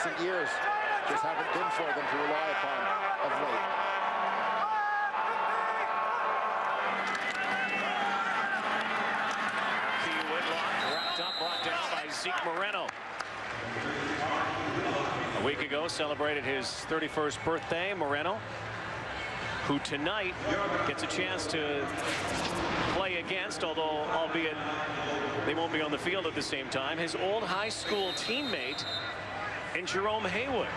recent years just haven't been for them to rely upon of late. Wrapped up, brought down by Zeke Moreno. A week ago celebrated his 31st birthday. Moreno, who tonight gets a chance to play against, although albeit they won't be on the field at the same time, his old high school teammate in Jerome Haywood.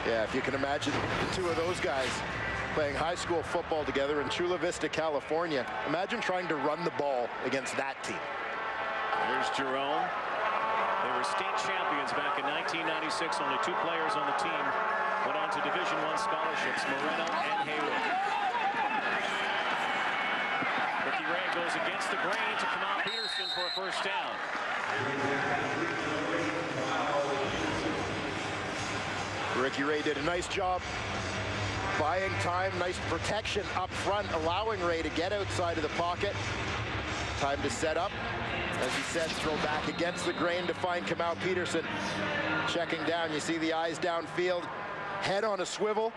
Yeah, if you can imagine the two of those guys playing high school football together in Chula Vista, California. Imagine trying to run the ball against that team. Here's Jerome. They were state champions back in 1996. Only 2 players on the team went on to Division I scholarships, Moreno and Haywood. Ricky Ray goes against the grain to Kamal Peterson for a first down. Ricky Ray did a nice job buying time, nice protection up front, allowing Ray to get outside of the pocket. Time to set up. As he said, throw back against the grain to find Kamal Peterson. Checking down, you see the eyes downfield, head on a swivel.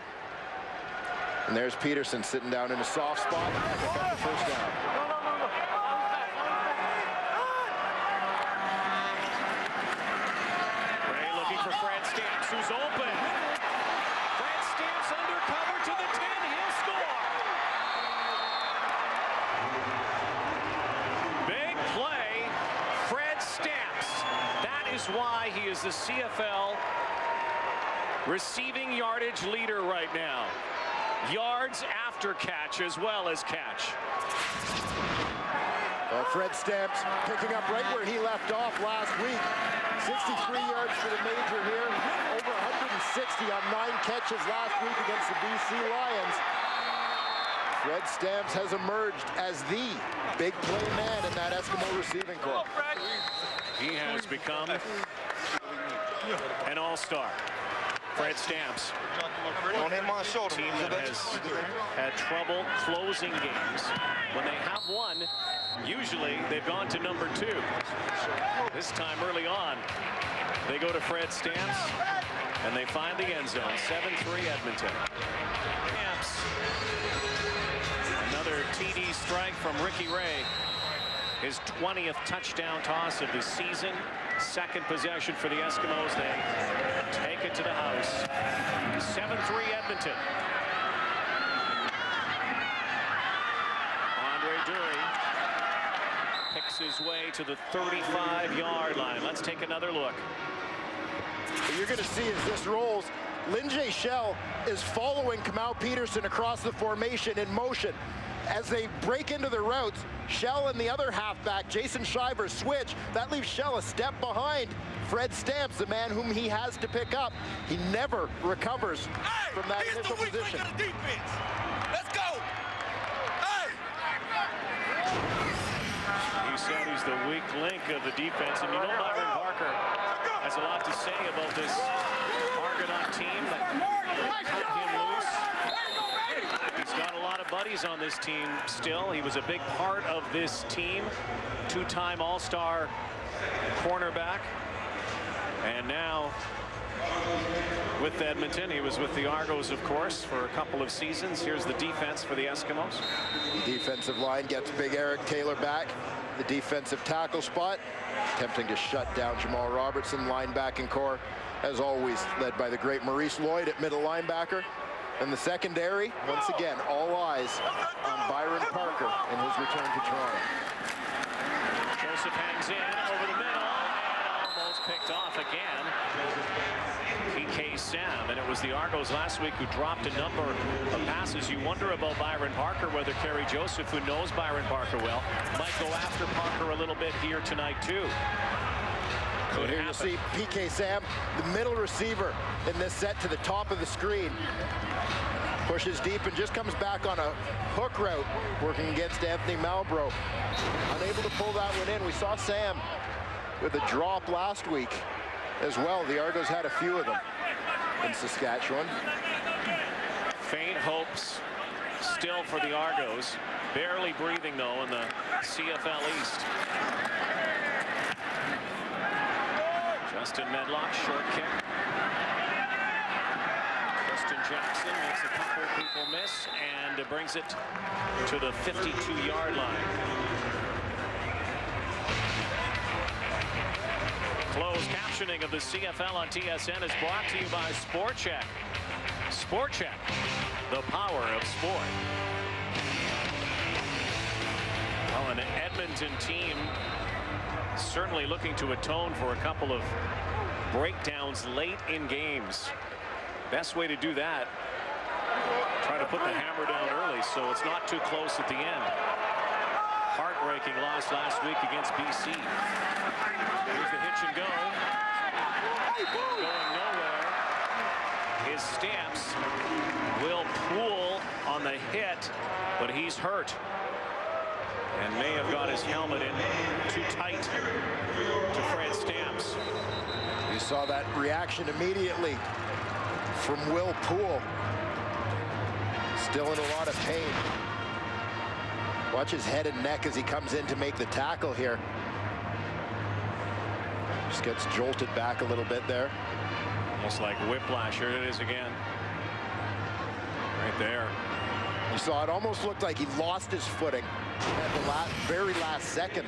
And there's Peterson sitting down in a soft spot. Pick up the first down. Ray looking for Fred Stamps, who's open. Fred Stamps under cover to the 10. He'll score. Big play. Fred Stamps. That is why he is the CFL receiving yardage leader right now. Yards after catch as well as catch. Well, Fred Stamps picking up right where he left off last week. 63 yards for the major here. Over 160 on 9 catches last week against the BC Lions. Fred Stamps has emerged as the big play man in that Eskimo receiving corps. He has become an all-star. Fred Stamps, Don't hit my shoulder. team that has had trouble closing games. When they have won, usually they've gone to number 2. This time early on, they go to Fred Stamps, and they find the end zone. 7-3 Edmonton. Stamps. Another TD strike from Ricky Ray. His 20th touchdown toss of the season. Second possession for the Eskimos. They take it to the house. 7-3 Edmonton. Andre Dury picks his way to the 35-yard line. Let's take another look. What you're going to see as this rolls, Linjay Shell is following Kamal Peterson across the formation in motion. As they break into the routes, Shell and the other halfback, Jason Shiver, switch. That leaves Shell a step behind Fred Stamps, the man whom he has to pick up. He never recovers from that initial position. Let's go! Hey! He said he's the weak link of the defense, and you know Byron Parker has a lot to say about this Argonaut team that cut him loose. He's got a lot of buddies on this team still. He was a big part of this team. 2-time All-Star cornerback. And now with Edmonton, he was with the Argos, of course, for a couple of seasons. Here's the defense for the Eskimos. The defensive line gets Big Eric Taylor back. The defensive tackle spot, attempting to shut down Jamal Robertson. Linebacking core, as always, led by the great Maurice Lloyd at middle linebacker. And the secondary, once again, all eyes on Byron Parker in his return to Toronto. Joseph hangs in over the middle and almost picked off again. PK Sam, and it was the Argos last week who dropped a number of passes. You wonder about Byron Parker, whether Kerry Joseph, who knows Byron Parker well, might go after Parker a little bit here tonight too. So here you see PK Sam, the middle receiver in this set to the top of the screen. Pushes deep and just comes back on a hook route, working against Anthony Malbrough. Unable to pull that one in. We saw Sam with a drop last week as well. The Argos had a few of them in Saskatchewan. Faint hopes still for the Argos. Barely breathing, though, in the CFL East. Justin Medlock, short kick. Jackson makes a couple people miss and brings it to the 52-yard line. Closed captioning of the CFL on TSN is brought to you by Sport Check. Sport Check, the power of sport. Well, an Edmonton team certainly looking to atone for a couple of breakdowns late in games. Best way to do that, try to put the hammer down early so it's not too close at the end. Heartbreaking loss last week against BC. Here's the hitch and go. Going nowhere is Stamps. Will Poole on the hit, but he's hurt and may have got his helmet in too tight to Fred Stamps. You saw that reaction immediately from Will Poole. Still in a lot of pain. Watch his head and neck as he comes in to make the tackle here. Just gets jolted back a little bit there. Almost like whiplash. Here it is again. Right there. You saw it almost looked like he lost his footing at the very last second.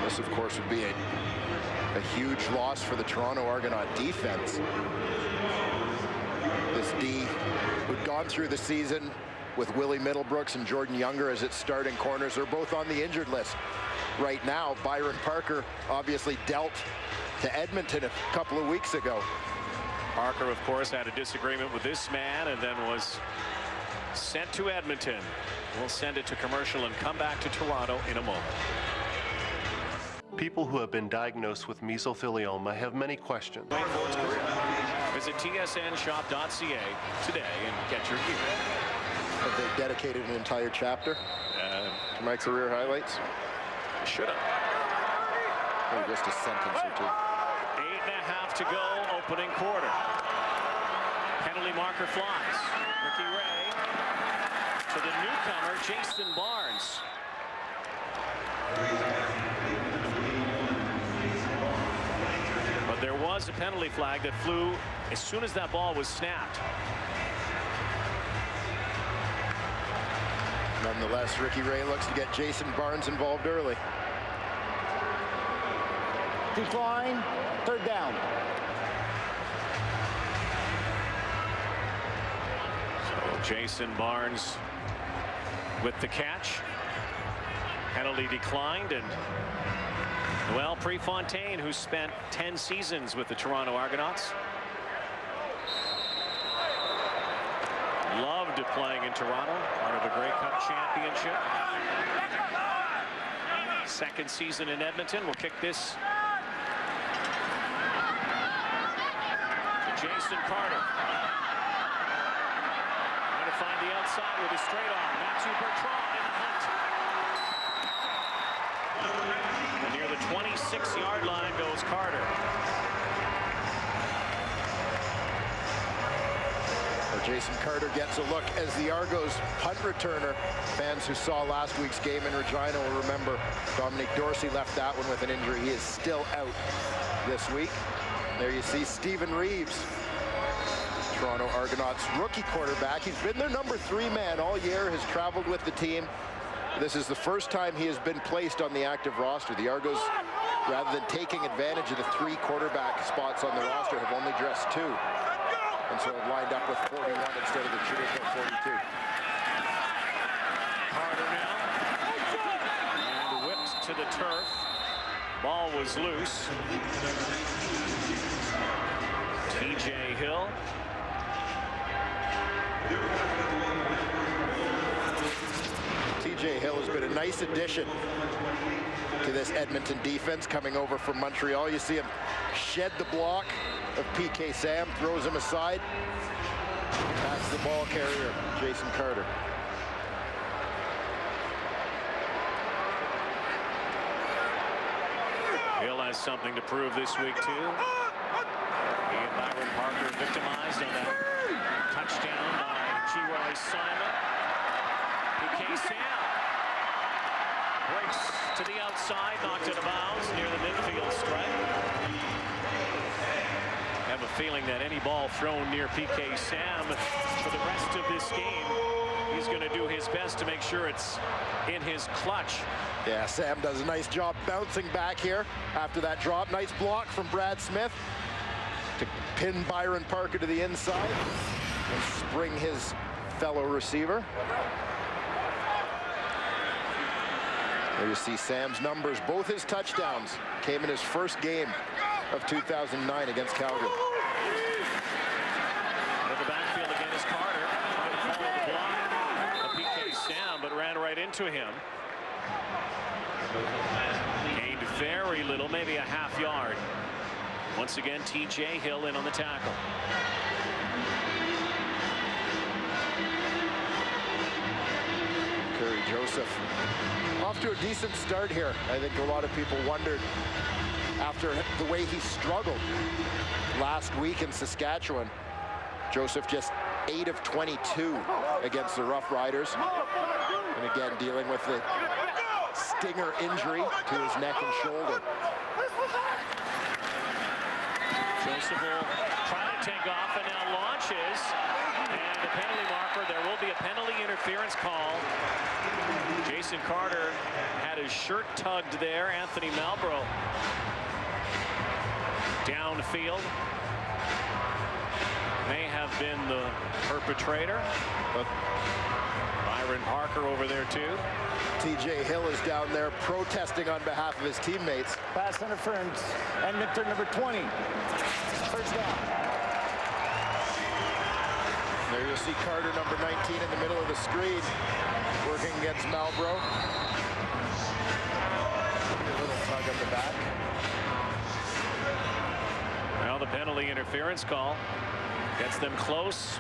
This, of course, would be a huge loss for the Toronto Argonaut defense. This D who'd gone through the season with Willie Middlebrooks and Jordan Younger as its starting corners. They're both on the injured list right now. Byron Parker obviously dealt to Edmonton a couple of weeks ago. Parker, of course, had a disagreement with this man and then was sent to Edmonton. We'll send it to commercial and come back to Toronto in a moment. People who have been diagnosed with mesothelioma have many questions. Visit tsnshop.ca today and get your gear. Have they dedicated an entire chapter to my career highlights? Should have. Maybe just a sentence or two. 8.5 to go, opening quarter. Penalty marker flies. Ricky Ray to the newcomer, Jason Barnes. But there was a penalty flag that flew as soon as that ball was snapped. Nonetheless, Ricky Ray looks to get Jason Barnes involved early. Decline, third down. So Jason Barnes with the catch. Penalty declined, and Noel Prefontaine, who spent 10 seasons with the Toronto Argonauts. Loved playing in Toronto, part of a Grey Cup championship. Second season in Edmonton. We'll kick this to Jason Carter. Trying to find the outside with a straight arm. Matthew Bertrand in the hunt. And near the 26-yard line goes Carter. Jason Carter gets a look as the Argos punt returner. Fans who saw last week's game in Regina will remember Dominic Dorsey left that one with an injury. He is still out this week. There you see Stephen Reeves, Toronto Argonauts rookie quarterback. He's been their number 3 man all year, has traveled with the team. This is the first time he has been placed on the active roster. The Argos, rather than taking advantage of the 3 quarterback spots on the roster, have only dressed 2. And so it lined up with 41 instead of the traditional 42. Carter now. And whipped to the turf. Ball was loose. TJ Hill. TJ Hill has been a nice addition to this Edmonton defense coming over from Montreal. You see him shed the block of PK Sam, throws him aside. That's the ball carrier, Jason Carter. Hill has something to prove this week, too. He and Byron Parker victimized on that touchdown by Chihuahua Simon. PK Sam. Breaks to the outside, knocked out of bounds near the midfield stripe. I have a feeling that any ball thrown near PK Sam for the rest of this game, he's going to do his best to make sure it's in his clutch. Yeah, Sam does a nice job bouncing back here after that drop. Nice block from Brad Smith to pin Byron Parker to the inside and spring his fellow receiver. There you see Sam's numbers. Both his touchdowns came in his first game of 2009 against Calgary. In the backfield again is Carter. Trying to follow the block of PK Sam, but ran right into him. Gained very little, maybe a half yard. Once again, TJ Hill in on the tackle. Curry Joseph off to a decent start here. I think a lot of people wondered after the way he struggled last week in Saskatchewan. Joseph just 8 of 22 against the Rough Riders. And again, dealing with the stinger injury to his neck and shoulder. Joseph will try to take off and now launches. And the penalty marker, there will be a penalty interference call. Jason Carter had his shirt tugged there. Anthony Malbrough downfield. May have been the perpetrator. But Byron Parker over there too. TJ Hill is down there protesting on behalf of his teammates. Pass interference. Edmonton number 20. First down. There you'll see Carter, number 19, in the middle of the screen, working against Malbrough. A little tug on the back. Now the penalty interference call gets them close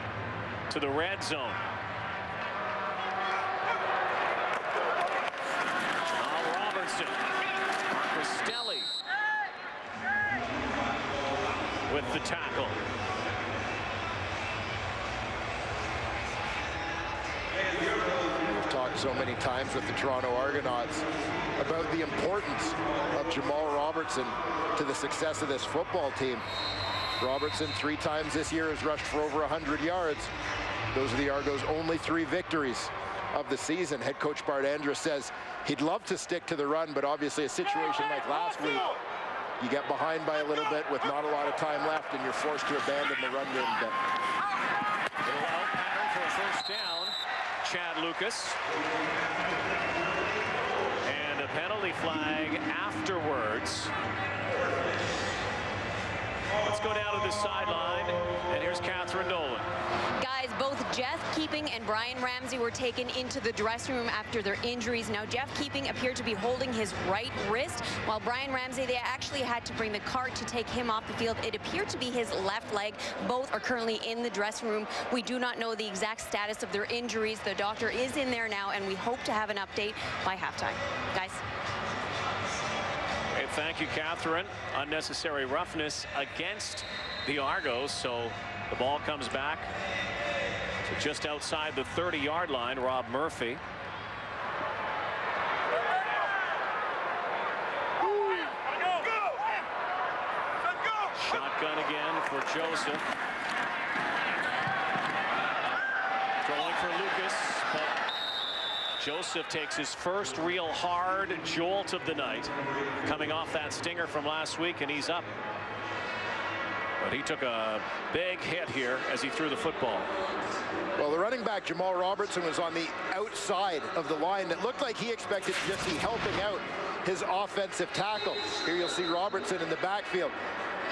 to the red zone. Robertson, Costelli with the tackle. We've talked so many times with the Toronto Argonauts about the importance of Jamal Robertson to the success of this football team. Robertson 3 times this year has rushed for over 100 yards. Those are the Argos' only 3 victories of the season. Head coach Bart Andrus says he'd love to stick to the run, but obviously a situation like last week, you get behind by a little bit with not a lot of time left and you're forced to abandon the run game a bit. Little out pattern for a first down. Chad Lucas. And a penalty flag afterwards. Let's go down to the sideline, and here's Catherine Nolan. Guys, both Jeff Keeping and Brian Ramsey were taken into the dressing room after their injuries. Now, Jeff Keeping appeared to be holding his right wrist, while Brian Ramsey, they actually had to bring the cart to take him off the field. It appeared to be his left leg. Both are currently in the dressing room. We do not know the exact status of their injuries. The doctor is in there now, and we hope to have an update by halftime. Guys. Hey, thank you, Catherine. Unnecessary roughness against the Argos, so the ball comes back to just outside the 30-yard line. Rob Murphy. Shotgun again for Joseph. Throwing for Lucas, but Joseph takes his first real hard jolt of the night, coming off that stinger from last week, and he's up. But he took a big hit here as he threw the football. Well, the running back, Jamal Robertson, was on the outside of the line. It looked like he expected to just be helping out his offensive tackle. Here you'll see Robertson in the backfield.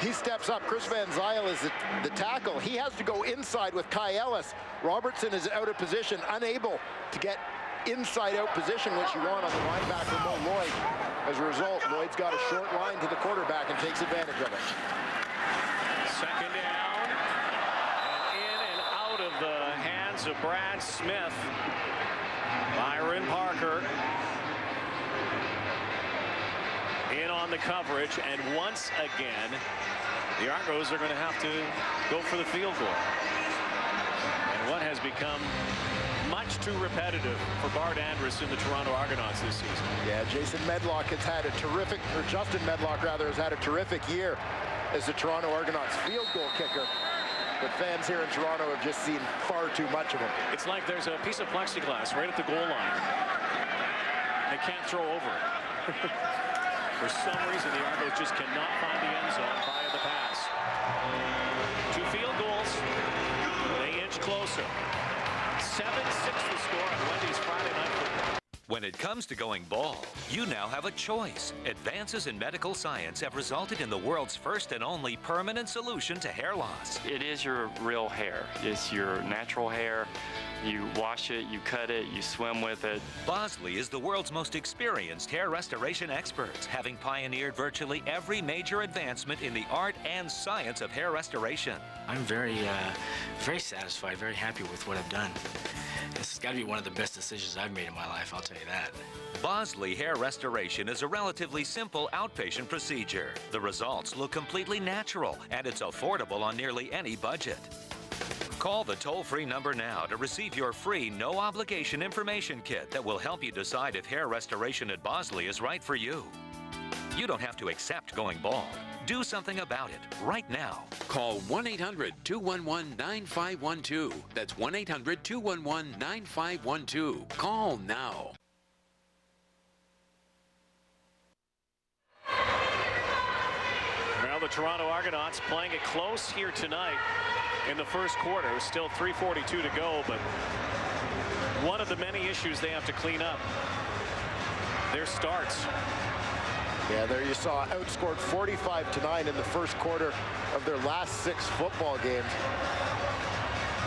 He steps up. Chris Van Zyl is the tackle. He has to go inside with Kai Ellis. Robertson is out of position, unable to get inside-out position, which you want on the linebacker, Mo Lloyd. As a result, Lloyd's got a short line to the quarterback and takes advantage of it. Second down, and in and out of the hands of Brad Smith. Byron Parker in on the coverage, and once again, the Argos are going to have to go for the field goal. And what has become much too repetitive for Bart Andrus in the Toronto Argonauts this season. Yeah, Jason Medlock has had a terrific, or Justin Medlock rather, has had a terrific year as the Toronto Argonauts field goal kicker. But fans here in Toronto have just seen far too much of him. It's like there's a piece of plexiglass right at the goal line. They can't throw over it. For some reason, the Argos just cannot find the end zone via the pass. 2 field goals. They inch closer. 7-6 the score on Wendy's Friday Night Football. When it comes to going bald, you now have a choice. Advances in medical science have resulted in the world's first and only permanent solution to hair loss. It is your real hair. It's your natural hair. You wash it, you cut it, you swim with it. Bosley is the world's most experienced hair restoration experts, having pioneered virtually every major advancement in the art and science of hair restoration. I'm very satisfied, very happy with what I've done. This has got to be one of the best decisions I've made in my life, I'll tell you that. Bosley Hair Restoration is a relatively simple outpatient procedure. The results look completely natural, and it's affordable on nearly any budget. Call the toll-free number now to receive your free, no-obligation information kit that will help you decide if hair restoration at Bosley is right for you. You don't have to accept going bald. Do something about it right now. Call 1-800-211-9512. That's 1-800-211-9512. Call now. Well, the Toronto Argonauts playing it close here tonight in the first quarter. Still 3:42 to go, but one of the many issues they have to clean up, their starts. Yeah, there you saw outscored 45-9 in the first quarter of their last 6 football games.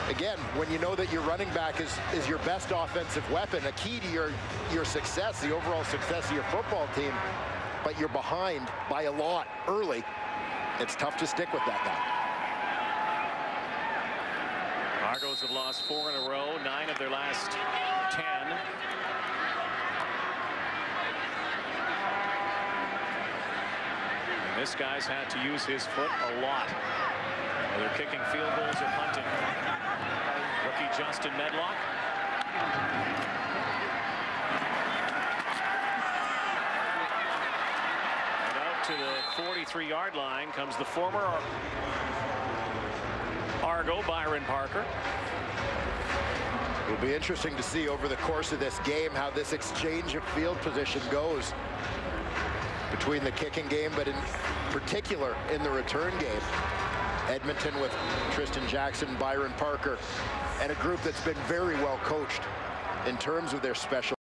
Again, when you know that your running back is your best offensive weapon, a key to your success, the overall success of your football team, but you're behind by a lot early, it's tough to stick with that now. Argos have lost 4 in a row, 9 of their last 10. This guy's had to use his foot a lot. Whether kicking field goals or punting. Rookie Justin Medlock. And out to the 43-yard line comes the former Argo, Byron Parker. It'll be interesting to see over the course of this game how this exchange of field position goes between the kicking game, but in particular in the return game. Edmonton with Tristan Jackson, Byron Parker, and a group that's been very well coached in terms of their special